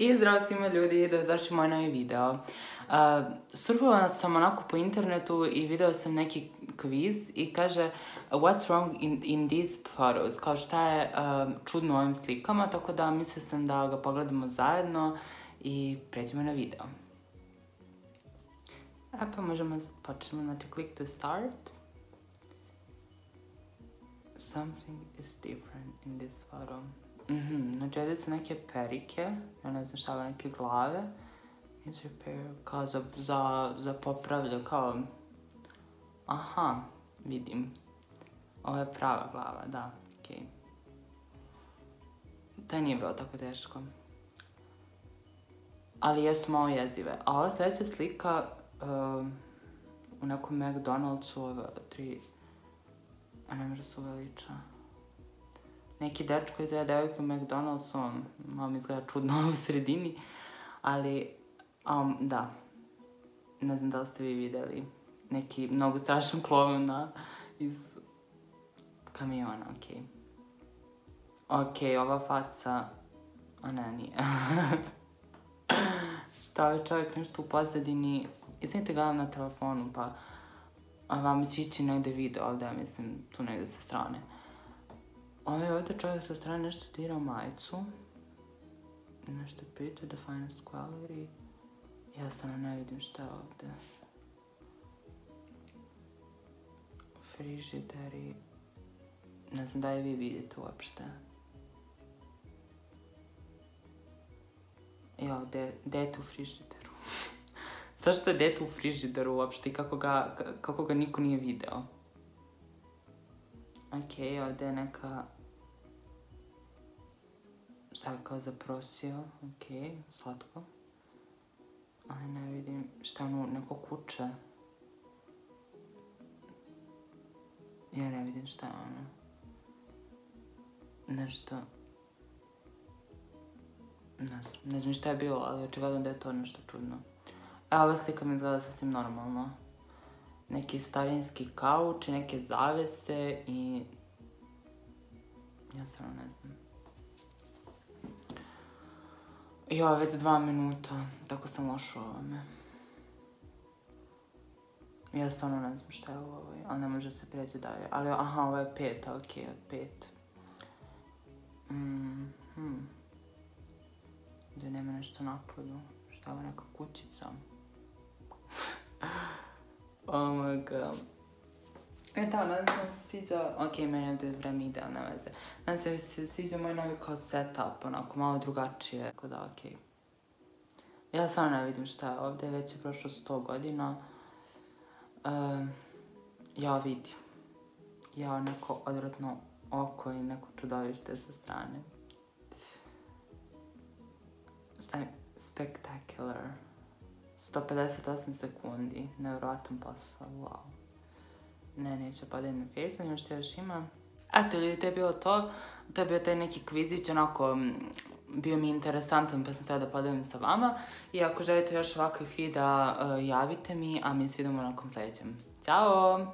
I zdravo svima ljudi, dobrodošli u moj novi video. Surfala sam onako po internetu i video sam neki kviz i kaže what's wrong in these photos, kao šta je čudno u ovim slikama, tako da mislila sam da ga pogledamo zajedno i pređemo na video. Pa možemo počnemo, znači click to start. Something is different in this photo. Znači ovdje su neke perike, ja ne znam šta je, neke glave. It's repair, kao za popravlja, kao... Aha, vidim. Ovo je prava glava, da, okej. To nije bilo tako teško. Ali jesu malo jezive. A ova sljedeća slika u nekom McDonald'su, ove tri... A ne može se uveliča. Neki dečko izgleda devojka u McDonald'su, malo mi izgleda čudno u sredini, ali da, ne znam da li ste vi vidjeli neki mnogo strašan klovn iz kamiona, okej. Okej, ova faca, a ne, nije. Šta ovaj čovjek nešto u pozadini, isnite gledam na telefonu, pa vam će ići negdje video ovdje, mislim, tu negdje sa strane. Ovdje čovjek sa strane nešto tira u majicu. Nešto priča, the finest quality. Jasno ne vidim šta je ovdje. Frižideri. Ne znam da je vi vidite uopšte. Jo, dete u frižideru. Zašto je dete u frižideru uopšte i kako ga niko nije video? Okej, ovdje je neka... Šta je kao zaprosio? Okej, slatko. Aj, ne vidim šta je ono, neko kuće. Ja ne vidim šta je ono. Nešto... Ne znam šta je bilo, ali očigledno da je to nešto čudno. Evo, ova slika mi izgleda sasvim normalno. Neki starinski kauč i neke zavese i... Ja stvarno ne znam. Jo, već 2 minuta, tako sam loša u ovome. Ja stvarno ne znam šta je u ovoj, ali ne može se preći dalje. Ali, aha, ovo je 5, okej, od 5. Gdje nema nešto napolju. Šta je ovo, neka kućica? Oh my god. Da, nadam se sviđa, okej, meni je ovdje vreme ide, ali ne veze. Nadam se sviđa moj novi kao setup, onako malo drugačije, tako da okej. Ja samo ne vidim šta je ovdje, već je prošlo 100 godina. Ja vidim. Ja neko odvratno oko i neko čudovište sa strane. Šta je? Spectacular. 158 sekundi, nevjerojatan posao, wow. Ne, neće padati na Facebook, ima što još ima. Eto ljudi, to je bilo to. To je bio taj neki kvizić, onako, bio mi interesantan pa sam htjela da podelim sa vama. I ako želite još ovakvih videa, javite mi, a mi se vidimo u nekom sljedećem. Ćao!